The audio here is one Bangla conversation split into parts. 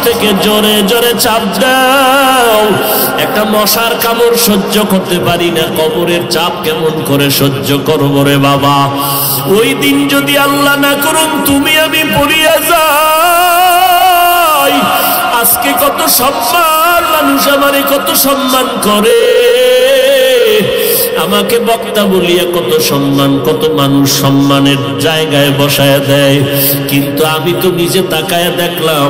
থেকে জোরে জোরে চাপ দাও। একটা মশার কামড় সহ্য করতে পারি না, কবরের চাপ কেমন করে সহ্য করবো রে বাবা। ওই দিন যদি আল্লাহ না করুন তুমি আমি পড়িয়া যাই, আজকে কত সম্মান, মানুষ আমারে কত সম্মান করে, আমাকে বক্তা বলিয়া কত সম্মান, কত মানুষ সম্মানের জায়গায় বসায় দেয়। কিন্তু আমি তো নিজে তাকায় দেখলাম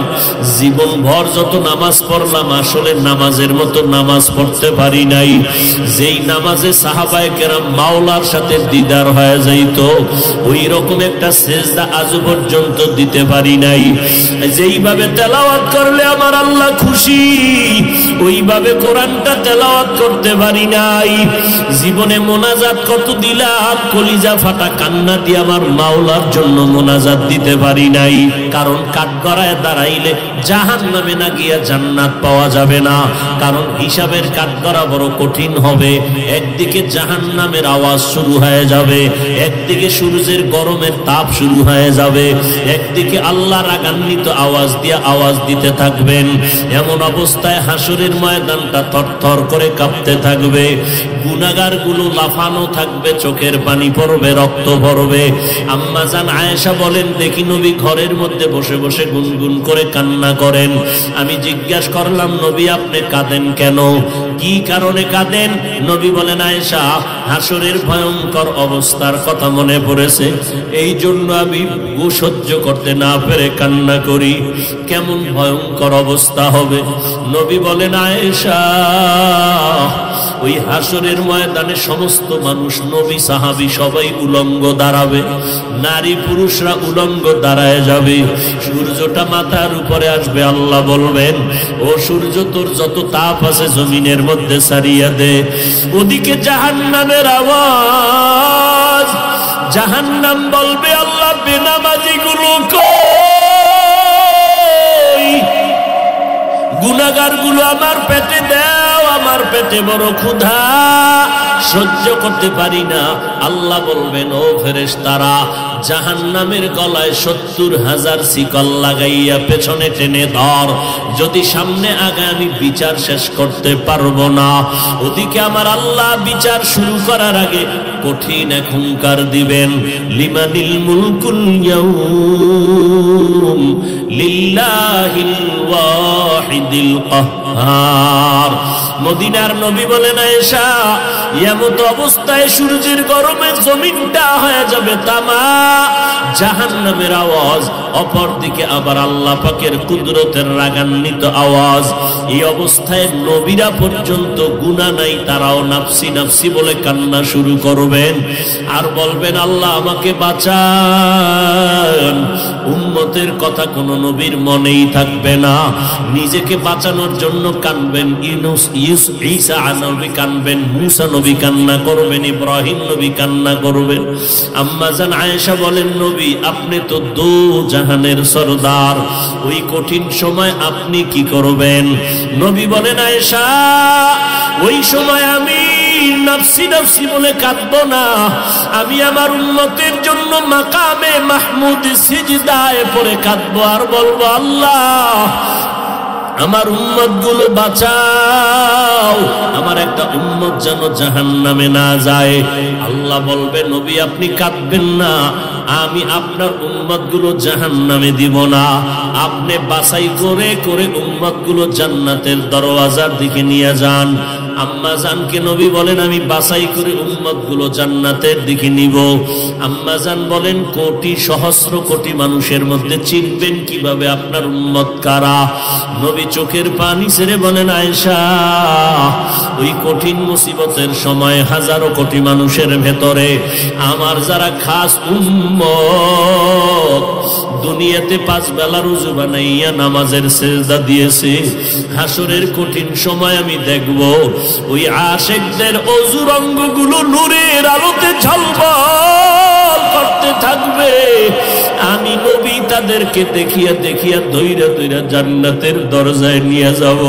জীবন ভর যত নামাজ পড়লাম, আসলে নামাজের মতো নামাজ পড়তে পারি নাই। যেই নামাজে সাহাবায়ে কেরাম মাওলার সাথে দিদার হয়ে যাইত, ওই রকম একটা সেজদা আজ পর্যন্ত দিতে পারি নাই। যেইভাবে তেলাওয়াত করলে আমার আল্লাহ খুশি, ওইভাবে কোরআনটা তেলাওয়াত করতে পারি নাই। জীবনে মোনাজাত কত দিলাম, কলিজা ফাটা কান্না দিয়ে আমার মাওলার জন্য মোনাজাত দিতে পারি নাই। কারণ কাঠগড়ায় দাঁড়াইলে জাহান্নামে না গিয়া জান্নাত পাওয়া যাবে না। কারণ হিসাবের কাঠগড়া বড় কঠিন হবে। একদিকে জাহান্নামের আওয়াজ শুরু হয়ে যাবে, একদিকে সূর্যের গরমের তাপ শুরু হয়ে যাবে, একদিকে আল্লাহ রাগান্বিত আওয়াজ দিয়ে আওয়াজ দিতে থাকবেন। এমন অবস্থায় হাসরের ময়দানটা থরথর করে কাঁপতে থাকবে, গুনাহগার গুলো লাফানো থাকবে, চোখের পানি পড়বে, রক্ত পড়বে। আম্মা জান আয়েশা বলেন, দেখি নবী ঘরের মধ্যে বসে বসে গুনগুন করে কান্না করেন। আমি জিজ্ঞাসা করলাম, নবী আপনি কাঁদেন কেন, কি কারণে কাঁদেন? নবী বলেন, আয়েশা হাসরের ভয়ঙ্কর অবস্থার কথা মনে পড়েছে, এই জন্য আমি সহ্য করতে না পেরে কান্না করি। কেমন ভয়ঙ্কর অবস্থা হবে? নবী বলেন, আয়েশা ওই হাসরের ময়দানে সমস্ত মানুষ, নবী সাহাবী সবাই উলঙ্গ দাঁড়াবে, নারী পুরুষরা উলঙ্গ দাঁড়ায় যাবে। সূর্যটা মাথার উপরে আসবে, আল্লাহ বলবেন, ও সূর্য তোর যত তাপ আছে জমিনের মধ্যে ছাড়িয়া দে। ওদিকে জাহান্নামের আওয়াজ, জাহান্নাম বলবে, আল্লাহ বেনামাজি গুলো কই, গুনাহগার গুলো আমার পেটে দাও, আমার পেটে বড় ক্ষুধা, সহ্য করতে পারি না। আল্লাহ বলবেন, ও ফেরেশতারা জাহান্নামের গলায় ৭০,০০০ শিকল লাগাইয়া পেছনে টেনে ধর, যদি সামনে আগে আমি বিচার শেষ করতে পারবো না। ওদিকে আমার আল্লাহ বিচার শুরু করার আগে কঠিন এক হুঙ্কার দিবেন, লিমানিল মুলকুল ইয়াউম লিল্লাহিল ওয়াহিদিল কাহ্হার। মদিনার নবী বলেন, আয়েশা এমত অবস্থায় সূর্যের গরমে জমিনটা হয়ে যাবে তামা, জাহান্নামের আওয়াজ, অপরদিকে আবার আল্লাহ পাকের কুদরতের রাগান্বিত আওয়াজ। এই অবস্থায় নবীরা পর্যন্ত গুনাহ নাই, তারাও নাফসি নাফসি বলে কান্না শুরু করবেন আর বলবেন, আল্লাহ আমাকে বাঁচান। উম্মতের কথা কোনো নবীর মনেই থাকবে না, নিজেকে বাঁচানোর জন্য কানবেন। ঈসা নবী কানবেন, মুসা নবী কান্না করবেন, ইব্রাহিম নবী কান্না করবেন। আম্মা জান আয়েশা বলেন, নবী আপনি তো দো জাহানের সরদার, ওই কঠিন সময় আপনি কি করবেন? নবী বলেন, আয়েশা ওই সময় আমি নাফসি নাফসি বলে কাঁদবো না, আমি আমার উম্মতের জন্য মাকামে মাহমুদ সিজদায় পড়ে কাঁদবো আর বলবো, আল্লাহ আমার উম্মত গুলো বাঁচাও, আমার একটা উম্মত যেন জাহান্নামে না যায়। আল্লাহ বলবে, নবী আপনি কাঁদবেন না, আমি আপনার উম্মত গুলো জাহান্নামে দিব না, আপনি বাছাই করে করে উম্মত গুলো জান্নাতের দরওয়াজার দিকে নিয়ে যান। আম্মা জানকে নবী বলেন, আমি বাছাই করে উম্মত গুলো জান্নাতের দিকে নিব। আম্মা জান বলেন, কোটি সহস্র কোটি মানুষের মধ্যে চিনবেন কিভাবে আপনার উম্মত কারা? নবী চোখের পানি ছেড়ে বলেন, আয়েশা ওই কঠিন মুসিবতের সময় হাজারো কোটি মানুষের ভেতরে আমার যারা খাস উম্মত, দুনিয়াতে 5 বেলা রুজু বানাইয়া নামাজের সেজদা দিয়েছে, হাসরের কঠিন সময় আমি দেখব ওই আশিকদের অজুর অঙ্গগুলো নূরের আলোতে ঝলমল করতে থাকবে। আমি নবী তাদেরকে দেখিয়া দেখিয়া ধইরা ধইরা জান্নাতের দরজায় নিয়ে যাব।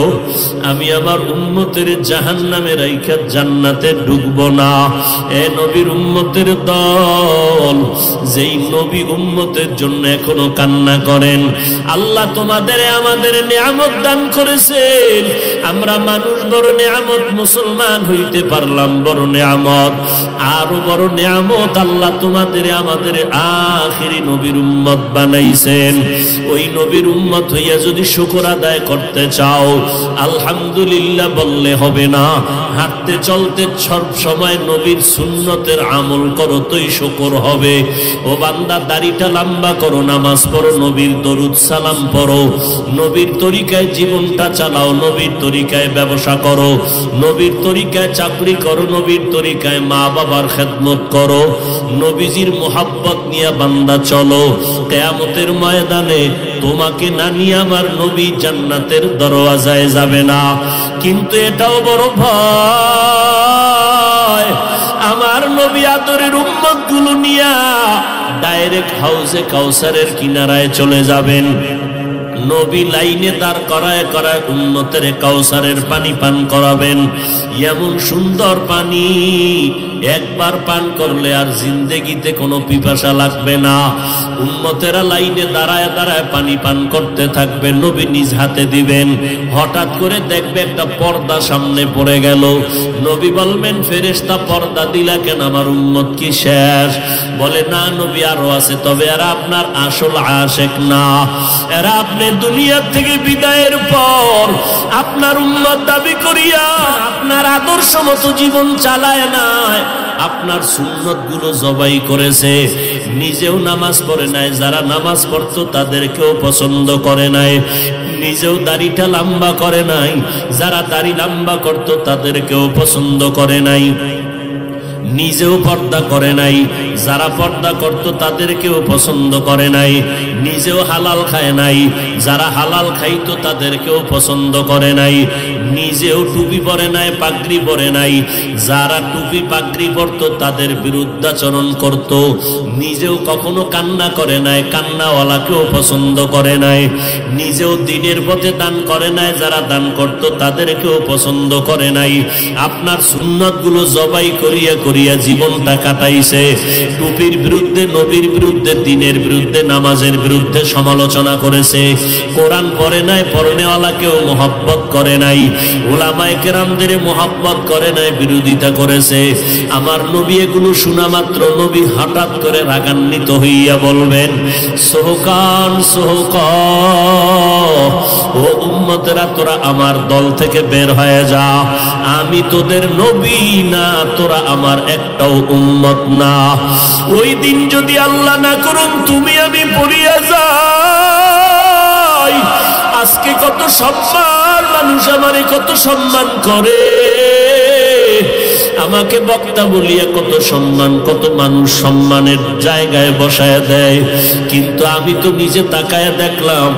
আমি আমার উম্মতের জাহান্নামে রাইখা জান্নাতে ঢুকবো না। এ নবীর উম্মতের দল, যেই নবী উম্মতের জন্য এখনো কান্না করেন, আল্লাহ তোমাদের আমাদের নিয়ামত দান করেছেন। আমরা মানুষ বড় নিয়ামত, মুসলমান হইতে পারলাম বড় নিয়ামত। আরো বড় নিয়ামত আল্লাহ তোমাদের আমাদের আখিরি নবীর উম্মত বানাইছেন। ওই নবীর উম্মত হইয়া যদি শুকর আদায় করতে চাও, আলহামদুলিল্লাহ বললে হবে না। হাঁটতে চলতে সব সময় নবীর সুন্নতের আমল করো, তোই শুকর হবে। ও বান্দা, দাড়িটা লম্বা করো, নামাজ পড়ো, নবীর দরুদ সালাম পড়ো, নবীর তরিকায় জীবনটা চালাও, নবীর তরিকায় ব্যবসা করো, নবীর তরিকায় চাকরি করো, নবীর তরিকায় মা বাবার খেদমত করো, নবীজির মোহাব্বত নিয়ে বান্দা চলো। কিয়ামতের ময়দানে তোমাকে না নিয়ে আমার নবী জান্নাতের দরওয়াজায় যাবে না। কিন্তু এটাও বড় ভয়, আমার নবী আদরের উম্মত গুলো নিয়া ডাইরেক্ট হাউজে কাউসারের কিনারায় চলে যাবেন। নবী লাইনে দাঁড় করায় করায় উম্মতের কাউসারের পানি পান করাবেন। এমন সুন্দর পানি একবার পান করলে আর জিন্দেগিতে কোনো পিপাসা লাগবে না। উম্মতেরা লাইনে দাঁড়ায় দাঁড়ায় পানি পান করতে থাকবে, নবী নিজ হাতে দিবেন। হঠাৎ করে দেখবে একটা পর্দা সামনে পড়ে গেল। নবী বলবেন, ফেরেশতা পর্দা দিলা কেন, আমার উম্মত কি শেষ? বলে, না নবী আরো আছে, তবে এরা আপনার আসল আশেক না। এরা আপনি দুনিয়া থেকে বিদায়ের পর আপনার উম্মত দাবি করিয়া আপনার আদর্শ মতো জীবন চালায় নাই, আপনার সুন্নত গুলো জবাই করেছে। নিজেও নামাজ পড়ে নাই, যারা নামাজ পড়তো তাদেরকেও পছন্দ করে নাই। নিজেও দাড়িটা লম্বা করে নাই, যারা দাড়ি লম্বা করতো তাদেরকেও পছন্দ করে নাই। নিজেও পর্দা করে নাই, যারা পর্দা করত তাদেরকেও পছন্দ করে নাই। নিজেও হালাল খায় নাই, যারা হালাল খাইতো তাদেরকেও পছন্দ করে নাই। নিজেও টুপি পরে নাই, পাগড়ি পরে নাই, যারা টুপি পাগড়ি পরতো তাদের বিরুদ্ধাচরণ করত। নিজেও কখনো কান্না করে নাই, কান্নাওয়ালাকেও পছন্দ করে নাই। নিজেও দিনের পথে দান করে নাই, যারা দান করত তাদেরকেও পছন্দ করে নাই। আপনার সুন্নত গুলো জবাই করিয়া করিয়া জীবনটা কাটাইছে। টুপির বিরুদ্ধে, নবীর বিরুদ্ধে, দিনের বিরুদ্ধে, নামাজের বিরুদ্ধে সমালোচনা করেছে। কোরআন পড়ে নাই, পড়নেওয়ালাকেও মোহাব্বত করে নাই, উলামায়ে কেরামদের মোহাব্বত করে নাই, বিরোধিতা করেছে। আমার নবী এগুলো শোনা মাত্র নবী হঠাৎ করে রাগান্বিত হইয়া বলবেন, সোহকান সোহক, ও উম্মতেরা তোরা আমার দল থেকে বের হয়ে যা। আমি তোদের নবী না, তোরা আমার একটাও উম্মত না। ওই দিন যদি আল্লাহ না করুন তুমি আমি পড়িয়া যাই, আজকে কত সম্মান, মানুষ আমারে কত সম্মান করে, আমাকে বক্তা বলিয়া কত সম্মান, কত মানুষ সম্মানের জায়গায় বসায় দেয়। কিন্তু আমি তো নিজে তাকায় দেখলাম,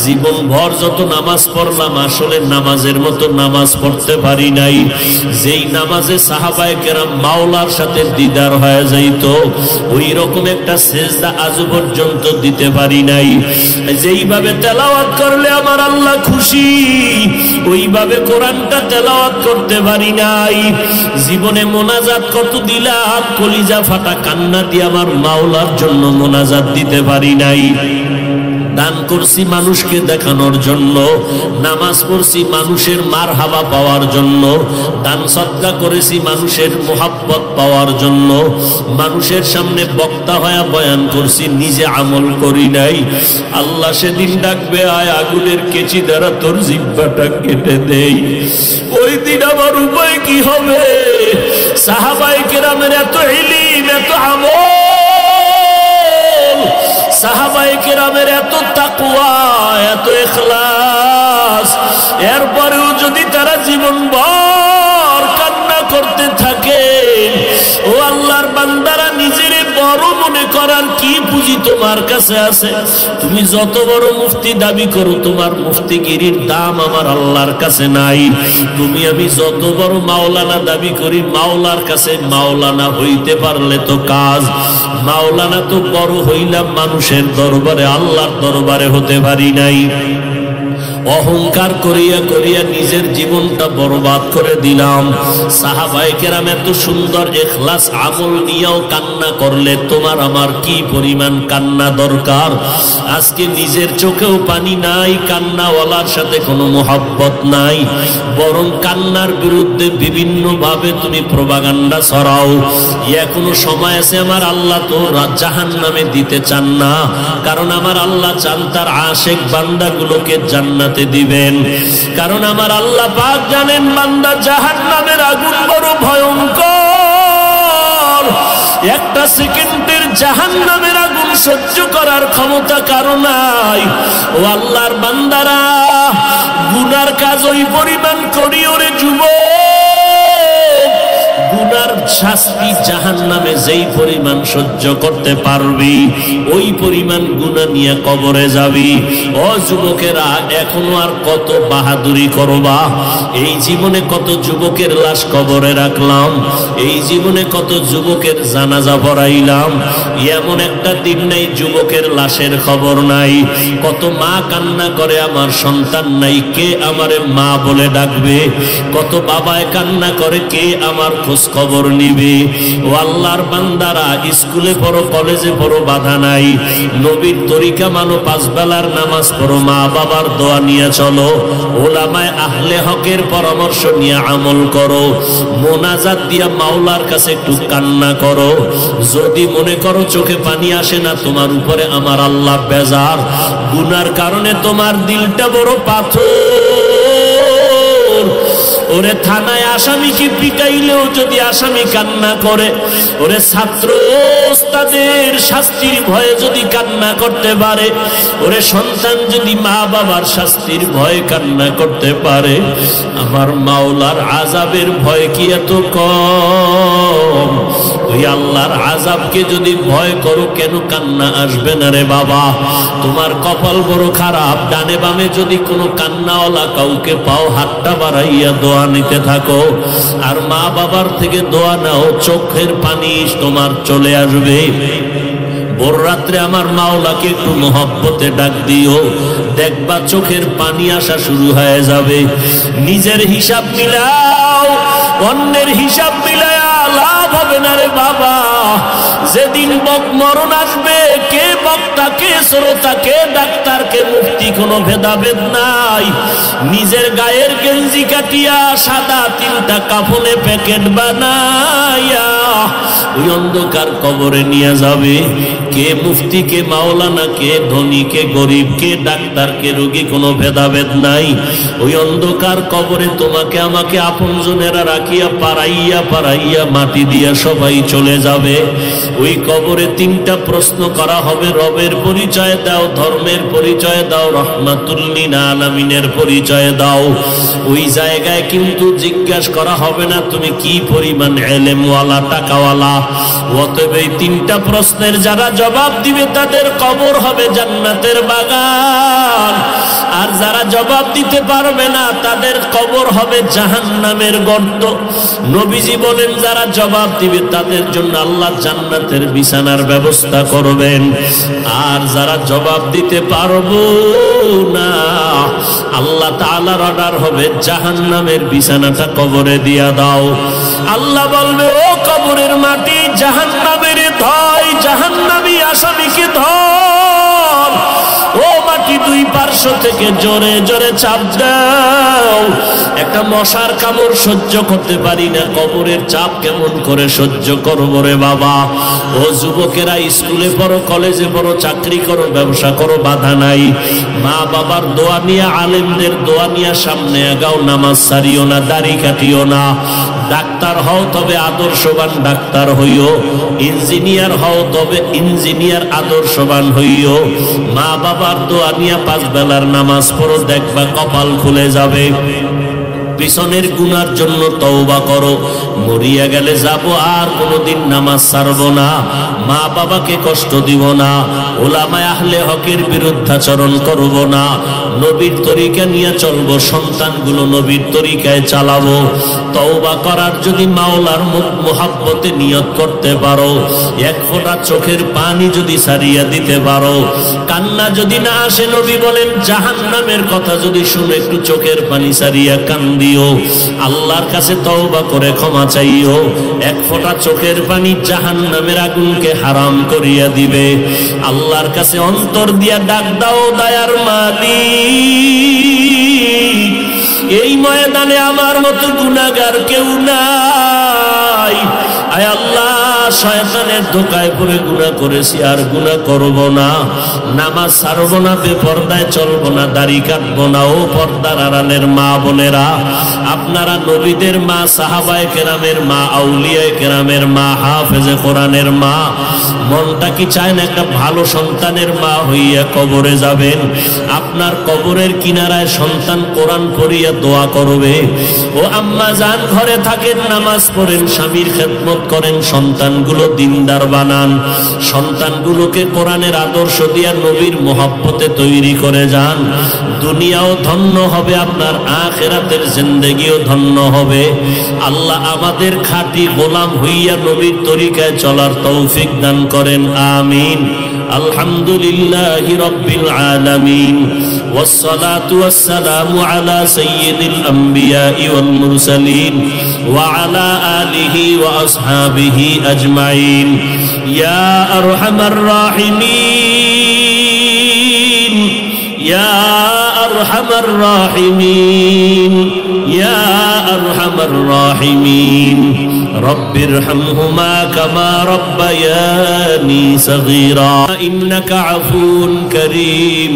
জীবন ভর যত নামাজ পড়লাম, আসলে নামাজের মতো নামাজ পড়তে পারি নাই। যেই নামাজে সাহাবায়ে কেরাম মাওলার সাথে দিদার হয়ে যাইত, ওই রকম একটা সেজদা আজ পর্যন্ত দিতে পারি নাই। যেইভাবে তেলাওয়াত করলে আমার আল্লাহ খুশি, ওইভাবে কোরআনটা তেলাওয়াত করতে পারি নাই। জীবনে মোনাজাত কত দিলাম, কলিজা ফাটা কান্না দিয়ে আমার মাওলার জন্য মোনাজাত দিতে পারি নাই। দান করছি মানুষকে দেখানোর জন্য, নামাজ পড়ছি মানুষের মারহাবা পাওয়ার জন্য, দান সদকা করেছি মানুষের মোহাব্বত পাওয়ার জন্য, মানুষের সামনে বক্তা হয়ে বয়ান করছি, নিজে আমল করি নাই। আল্লাহ সেদিন ডাকবে, আয় আগুনের কেচি দ্বারা তোর জিহ্বাটা কেটে দেই। ওই দিন আমার উপায় কি হবে? সাহাবায়ে কেরামের এত ইলম, এত আমল, সাহাবায়ে কেরামের এত তাকওয়া, এত ইখলাস, এরপরেও যদি তারা জীবনভর কান্না করতে থাকে, ও আল্লাহর বান্দারা নিজেরে বড় মনে করার কি পুঁজি তোমার কাছে আছে? তুমি যত বড় মুফতি দাবি করো, তোমার মুফতিগিরির দাম আমার আল্লাহর কাছে নাই। তুমি আমি যত বড় মাওলানা দাবি করি, মাওলার কাছে মাওলানা হইতে পারলে তো কাজ। মাওলানা তো বড় হইলাম মানুষের দরবারে, আল্লাহর দরবারে হতে পারি নাই। অহংকার করিয়া করিয়া নিজের জীবনটা বরবাদ করে দিলাম। সাহাবায়ে কেরাম এত সুন্দর ইখলাস আমল নিয়েও কান্না করলে তোমার আমার কি পরিমাণ কান্না দরকার? আজকে নিজের চোখেও পানি নাই, কান্নাওয়ালার সাথে কোনো মোহাব্বত নাই, বরং কান্নার বিরুদ্ধে বিভিন্ন ভাবে তুমি প্রপাগান্ডা ছড়াও। এখনো সময় আছে, আমার আল্লাহ তো জাহান্নামে দিতে চান না, কারণ আমার আল্লাহ চান তার আশেক বান্দাগুলোকে জান্নাতে দিবেন। কারণ আমার আল্লাহ পাক জানেন বান্দা জাহান্নামের আগুন বড় ভয়ঙ্কর। একটা সেকেন্ডের জাহান্নামের আগুন সহ্য করার ক্ষমতা কারো নাই। ও আল্লাহর বান্দারা, গুনার কাজ ওই পরিমাণ করি ওরে যুবক, গুনার শাস্তি জাহান্নামে যেই পরিমাণ সহ্য করতে পারবি ওই পরিমাণ গুনাহ নিয়ে কবরে যাবি। ও যুবকেরা, এখনো আর কত বাহাদুরি করবা? এই জীবনে কত যুবকের লাশ কবরে রাখলাম, এই জীবনে কত যুবকের জানাজা পড়াইলাম, এমন একটা দিন নাই যুবকের লাশের খবর নাই। কত মা কান্না করে আমার সন্তান নাই, কে আমারে মা বলে ডাকবে? কত বাবায় কান্না করে, কে আমার খোঁজ খবর নিবে? ও আল্লাহর বান্দারা, স্কুলে পড়ো কলেজে পড়ো বাধা নাই, নবীর তরিকা মানো, পাঁচ বেলার নামাজ পড়ো, মা বাবার দোয়া নিয়ে চলো, ওলামায়ে আহলে হকের পরামর্শ নিয়ে আমল করো, মোনাজাত দিয়া মাওলার কাছে একটু কান্না করো। যদি মনে করো চোখে পানি আসে না, তোমার উপরে আমার আল্লাহ বেজার, গুনার কারণে তোমার দিলটা বড় পাথর। ওরে থানায় আসামিকে পিটাইলেও যদি আসামি কান্না করে, ওরে ছাত্র ওস্তাদের শাস্তির ভয়ে যদি কান্না করতে পারে, ওরে সন্তান যদি মা বাবার শাস্তির ভয়ে কান্না করতে পারে, আমার মাওলার আযাবের ভয় কি এত কম? ওই আল্লাহর আযাবকে যদি ভয় করো, কেন কান্না আসবে না রে বাবা? তোমার কপাল বড় খারাপ, ডানে বামে যদি কোনো কান্নাওয়ালা কাউকে পাও, হাতটা বাড়াইয়া দোয়া নিতে থাকো, আর মা বাবার থেকে দোয়া নাও, চোখের পানি তোমার চলে আসবে। ভোর রাত্রে আমার মাওলাকে একটু মহব্বতে ডাক দিও, দেখবা চোখের পানি আসা শুরু হয়ে যাবে। নিজের হিসাব মিলাও, অন্যের হিসাব মিলায়া লাভ হবে না রে বাবা। যেদিন মরণ আসবে, কে বক্তা, কে শ্রোতা, কে ডাক্তার, কে মুফতি, কোনো ভেদাভেদ নাই। নিজের গায়ের গেঞ্জি কাটিয়া সাদা তিনটা কাফনে প্যাকেট বানাইয়া ওই অন্ধকার কবরে নিয়ে যাবে। কে মুফতি, কে মাওলানা, কে ধনী, কে গরিব, কে ডাক্তার, কে রোগী, কোনো ভেদাভেদ নাই। ওই অন্ধকার কবরে তোমাকে আমাকে আপনজনেরা রাখিয়া পাড়াইয়া পাড়াইয়া মাটি দিয়া সবাই চলে যাবে। ওই কবরে তিনটা প্রশ্ন করা হবে, রবের পরিচয় দাও, ধর্মের পরিচয় দাও, রহমাতুল লিল আলামিনের পরিচয় দাও। ওই জায়গায় কিন্তু জিজ্ঞাসা করা হবে না তুমি কি পরিমাণ ইলমওয়ালা, টাকাওয়ালা। অতএব এই তিনটা প্রশ্নের যারা জবাব দিবে তাদের কবর হবে জান্নাতের বাগান, আর যারা জবাব দিতে পারবে না তাদের কবর হবে জাহান্নামের গর্ত। নবীজি বলেন যারা জবাব দিবে তাদের জন্য আল্লাহ জান্নাতের বিছানার ব্যবস্থা করবেন, আর যারা জবাব দিতে পারবো না আল্লাহ তাআলার অর্ডার হবে জাহান্নামের বিছানাটা কবরে দিয়া দাও। আল্লাহ বলবে, ও কবরের মাটি, জাহান্নামের ধয়, জাহান্নামী আসামিকে ধর। ও মাটি, দুই পার্শ্ব থেকে জোরে জোরে চাপ দাও। একটা মশার কামড় সহ্য করতে পারি না, কবরের চাপ কেমন করে সহ্য করবো রে বাবা? ও যুবকেরা, স্কুলে পড়ো, কলেজে পড়ো, চাকরি করো, ব্যবসা করো, বাধা নাই। মা বাবার দোয়া নিয়ে, আলেমদের দোয়া নিয়ে সামনে আগাও, নামাজ ছাড়িও না, দাড়ি কাটিও না। ডাক্তার হও তবে আদর্শবান ডাক্তার হইও, ইঞ্জিনিয়ার হও তবে ইঞ্জিনিয়ার আদর্শবান হইও। মা বাবার দোয়া নিয়ে পাঁচ বেলার নামাজ পড়ো, দেখবা কপাল খুলে যাবে। পিছনের গুনার জন্য তওবা করো। মরিয়া গেলে যাব আর কোনোদিন নামাজ ছাড়ব না, মা বাবাকে কষ্ট দিব না, ওলামায়ে আহলে হকের বিরুদ্ধাচরণ করব না, নবীর তরিকা নিয়ে চলবো, সন্তানগুলো নবীর তরিকায় চালাবো। তওবা করার যদি মাওলার মুহাব্বতে নিয়ত করতে পারো, এক ফোঁটা চোখের পানি যদি ছাড়িয়ে দিতে পারো, কান্না যদি না আসে, নবী বলেন জাহান্নামের কথা যদি শুনে একটু চোখের পানি ছাড়িয়া কান্দিও, আল্লাহর কাছে তওবা করে ক্ষমা চাইও, এক ফোঁটা চোখের পানি জাহান্নামের আগুনকে হারাম করিয়া দিবে। আল্লাহর কাছে অন্তর দিয়া ডাক দাও, দয়ার মালিক, এই ময়দানে আমার মতো গুনাহগার কেউ নাই। আয় আল্লাহ, শয়তানের ধোঁকায় পড়ে গুনাহ করেছি, আর গুনাহ করব না, নামাজ ছাড়ব না, বেপরদায় চলব না, দাড়ি কাটবো না। ও পর্দার আড়ালের মা বোনেরা, আপনারা নবীদের মা, সাহাবায়ে কেরামের মা, আউলিয়ায়ে কেরামের মা, হাফেজে কোরআনের মা, মনটা কি চায় না একটা ভালো সন্তানের মা হইয়া কবরে যাবেন? আপনার কবরের কিনারায় সন্তান কোরআন পড়িয়া দোয়া করবে। ও আম্মা জান, ঘরে থাকেন, নামাজ পড়েন, স্বামীর খেদমত করেন, সন্তানগুলো দিনদার বানান, সন্তানগুলোকে কোরআনের আদর্শ দিয়া নবীর মোহাব্বতে তৈরি করে যান। দুনিয়াও ধন্য হবে, আপনার আখিরাতের জিন্দেগিও ধন্য হবে। আল্লাহ আমাদের খাঁটি গোলাম হইয়া নবীর তরিকায় চলার তৌফিক দান করেন, আমিন। আলহামদুলিল্লাহি রাব্বিল আলামিন, ওয়াসসালাতু ওয়াসসালামু আলা সাইয়্যিদিল আমবিয়া ওয়াল মুরসালিন ওয়া আলা আলিহি ওয়া আসহাবিহি আজমাইন। ইয়া আরহামার রাহিমিন, ইয়া আরহামার রাহিমিন, ইয়া আরহামার রাহিমিন। রব্বিরহামহুমা কামা রব্বায়ানি সগীরা। ইন্নাকা আফুন কারীম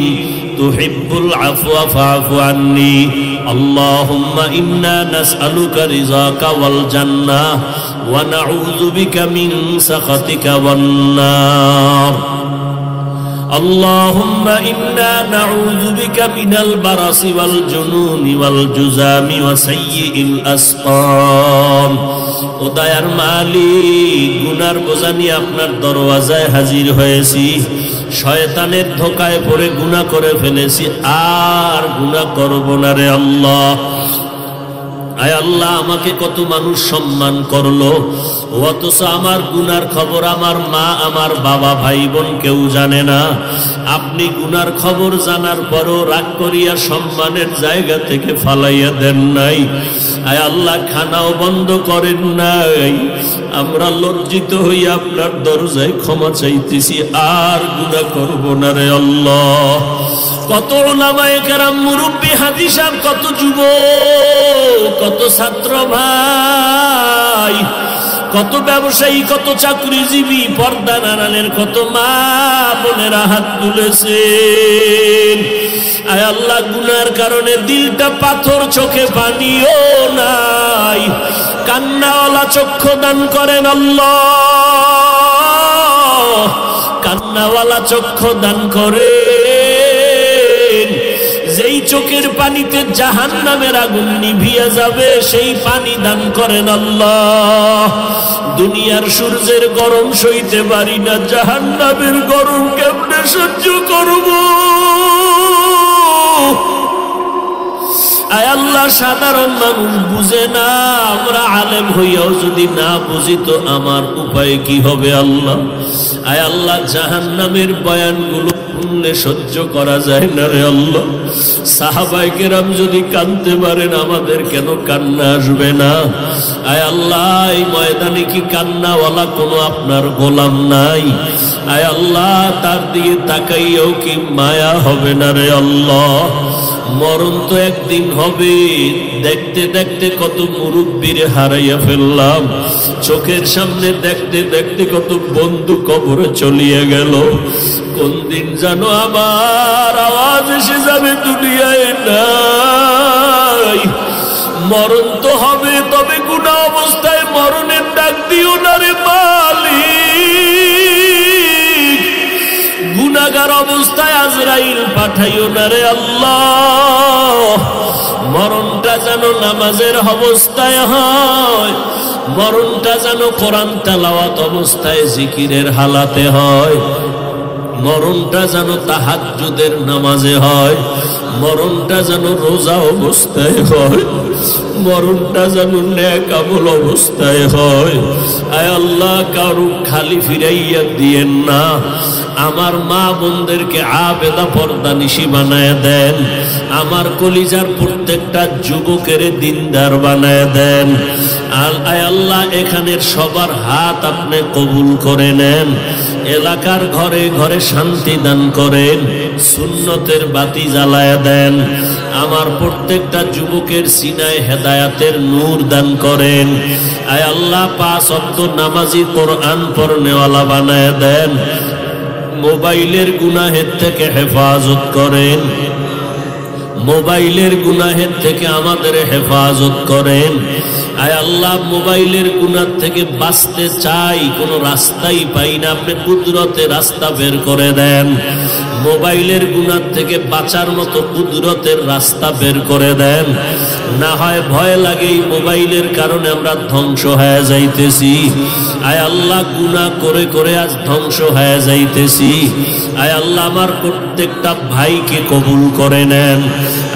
তুহিব্বুল আফওয়া ফা'ফু আন্নি। আল্লাহুম্মা ইন্না নাসআলুকা রিযাকা ওয়াল জান্নাহ ওয়া নাউযু বিকা মিন সাখাতিকা ওয়ান নার। اللهم إنا نعوذ بك من البرص والجنون والجذام وسيء الأسقام। ও দয়ার মালিক, গুনার বোঝা নিয়ে আপনার দরওয়াজায় হাজির হয়েছি, শয়তানের ধোঁকায় পড়ে গুনাহ করে ফেলেছি, আর গুনাহ করব না রে আল্লাহ। আয় আল্লাহ, আমাকে কত মানুষ সম্মান করলো, অথচ আমার গুনার খবর আমার মা, আমার বাবা, ভাই বোন কেউ জানে না। আপনি গুনার খবর জানার পরও রাগ করিয়া সম্মানের জায়গা থেকে ফালাইয়া দেন নাই। আয় আল্লাহ, খানাও বন্ধ করেন নাই। আমরা লজ্জিত হইয়া আপনার দরজায় ক্ষমা চাইতেছি, আর গুনাহ করব না রে আল্লাহ। কত উলামায়ে কেরাম, মুরব্বী, হাজী সাহেব, কত যুবক, কত ছাত্র ভাই, কত ব্যবসায়ী, কত চাকরিজীবী, পর্দার আড়ালের কত মা বোনেরা হাত তুলেছেন। আয় আল্লাহ, গুনার কারণে দিলটা পাথর, চোখে পানিও নাই, কান্নাওয়ালা চক্ষু দান করেন আল্লাহ, কান্নাওয়ালা চক্ষু দান করেন। যেই চোখের পানিতে জাহান্নামের আগুন নিভিয়া যাবে, সেই পানি দান করেন আল্লাহ। দুনিয়ার সূর্যের গরম সইতে পারি না, জাহান্নামের গরম কেমনে সহ্য করব? আয় আল্লাহ, সাধারণ মানুষ বুঝে না, আমরা আলেম হইয়াও যদি না বুঝি তো আমার উপায় কি হবে আল্লাহ? আয় আল্লাহ, জাহান্নামের বয়ানগুলো শুনলে সহ্য করা যায় না রে আল্লাহ। সাহাবায়ে কেরাম যদি কাঁদতে পারেন, আমাদের কেন কান্না আসবে না? আয় আল্লাহ, এই ময়দানে কি কান্নাওয়ালা কোনো আপনার গোলাম নাই? আয় আল্লাহ, তার দিকে তাকাইয়াও কি মায়া হবে না রে আল্লাহ? মরণ তো একদিন হবে, দেখতে দেখতে কত মুরব্বীরে হারাইয়া ফেললাম, চোখের সামনে দেখতে দেখতে কত বন্ধু কবরে চলিয়া গেল। কোন দিন জানো আবার আওয়াজ এসে যাবে দুনিয়ায় নাই। মরণ তো হবে, তবে গুনাহ অবস্থায় মরণের ডাক দিও না রে মালিক। গুনাহগার অবস্থায় আজরাইল পাঠাইও না রে আল্লাহ। মরণটা যেন নামাজের অবস্থায় হয়, মরণটা যেন কোরআন তেলাওয়াত অবস্থায় জিকিরের হালাতে হয়, মরণটা যেন তাহাজ্জুদের নামাজে হয়, মরণটা যেন রোজা অবস্থায় হয়, মরণটা যেন নেক আমল অবস্থায় হয়। আয় আল্লাহ, কারু খালি ফিরাইয়া দিয়েন না। আমার মা বোনদেরকে আবেদা পর্দানিশি বানায় দেন। আমার কলিজার প্রত্যেকটা যুবকের দিনদার বানায় দেন। আয় আল্লাহ, এখানের সবার হাত আপনি কবুল করে নেন। এলাকার ঘরে ঘরে শান্তি দান করেন, সুন্নতের বাতি জ্বালায় দেন। আমার প্রত্যেকটা যুবকের সিনায় হেদায়াতের নূর দান করেন। আয় আল্লাহ, 5 ওয়াক্ত নামাজি কোরআন পড়নেওয়ালা বানায় দেন। মোবাইলের গুনাহের থেকে হেফাজত করেন, মোবাইলের গুনাহের থেকে আমাদের হেফাজত করেন। আয় আল্লাহ, মোবাইলের গুনাহ থেকে বাঁচতে চাই, কোনো রাস্তাই পাই না, আপনি কুদরতে রাস্তা বের করে দেন। মোবাইলের গুনাহ থেকে বাঁচার মতো কুদরতের রাস্তা বের করে দেন। না হয় ভয় লাগে এই মোবাইলের কারণে আমরা ধ্বংস হয়ে যাইতেছি। আয় আল্লাহ, গুনাহ করে করে আজ ধ্বংস হয়ে যাইতেছি। আয় আল্লাহ, আমার প্রত্যেকটা ভাইকে কবুল করে নেন।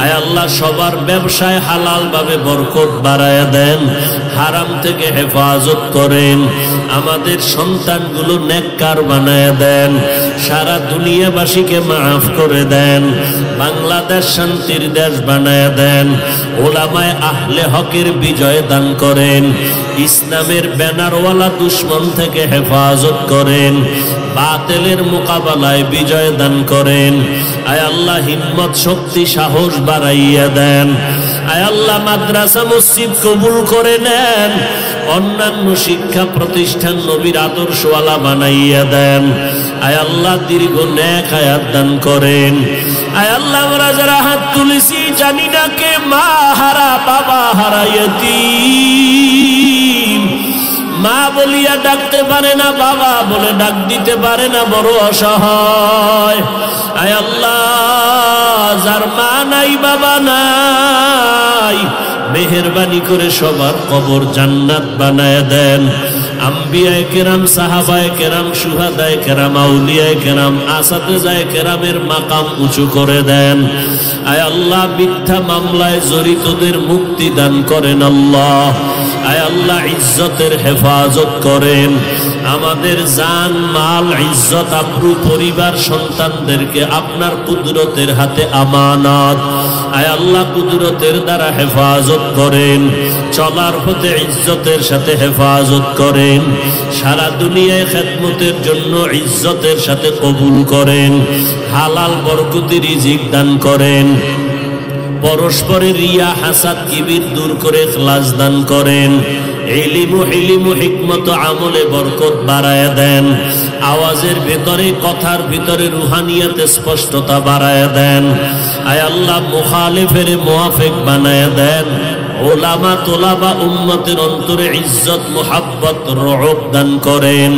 আয় আল্লাহ, সবার ব্যবসায় হালাল ভাবে বরকত বাড়ায় দেন, হারাম থেকে হেফাজত করেন। আমাদের সন্তানগুলো নেককার বানায় দেন, সারা দুনিয়াবাসীকে মাফ করে দেন। বাংলাদেশ শান্তির দেশ বানায় দেন। ওলামায়ে আহলে হকের বিজয় দান করেন। ইসলামের ব্যানারওয়ালা দুশ্মন থেকে হেফাজত করেন। বাতিলের মোকাবেলায় বিজয় দান করেন। আয় আল্লাহ, হিম্মত শক্তি সাহস বাড়াইয়া দেন। আয় আল্লাহ, মাদ্রাসা মসজিদ কবুল করে নেন। অন্যান্য শিক্ষা প্রতিষ্ঠান নবীর আদর্শওয়ালা বানাইয়া দেন। আয় আল্লাহ, দীর্ঘ নেক হায়াত দান করেন। আয় আল্লাহ, আমরা যারা হাত তুলেছি জানি না কে মা হারা, বাবা হারা, ইয়তীম, মা বলিয়া ডাকতে পারে না, বাবা বলে ডাক দিতে পারে না, বড় অসহায়। আয় আল্লাহ, যার মা নাই বাবা নাই, মেহেরবানি করে সবার কবর জান্নাত বানায় দেন। আম্বিয়ায়ে কেরাম, সাহাবায়ে কেরাম, শুহাদায়ে কেরাম, আউলিয়ায়ে কেরাম, আসাতেজায়ে কেরামের মাকাম উঁচু করে দেন। আয় আল্লাহ, মিথ্যা মামলায় জড়িতদের মুক্তি দান করেন আল্লাহ। আয় আল্লাহ, ইজ্জতের হেফাজত করেন। আমাদের জান মাল ইজ্জত আব্রু পরিবার সন্তানদেরকে আপনার কুদরতের হাতে আমানত। আয় আল্লাহ, কুদরতের দ্বারা হেফাজত করেন। চলার পথে ইজ্জতের সাথে হেফাজত করেন। সারা দুনিয়ায় খেদমতের জন্য ইজ্জতের সাথে কবুল করেন। হালাল বরকতি রিজিক দান করেন। পরস্পরের রিয়া হাসাদ কিবির দূর করে ইখলাস দান করেন। ইলম হিকমত আমলে বরকত বাড়ায় দেন। আওয়াজের ভিতরে, কথার ভিতরে রুহানিয়াতে স্পষ্টতা বাড়ায় দেন। আয় আল্লাহ, মুখালিফের মুওয়াফিক বানায় দেন। ওলামা তোলাবা উম্মতের অন্তরে ইজ্জত, মুহাব্বত, রওব দান করেন।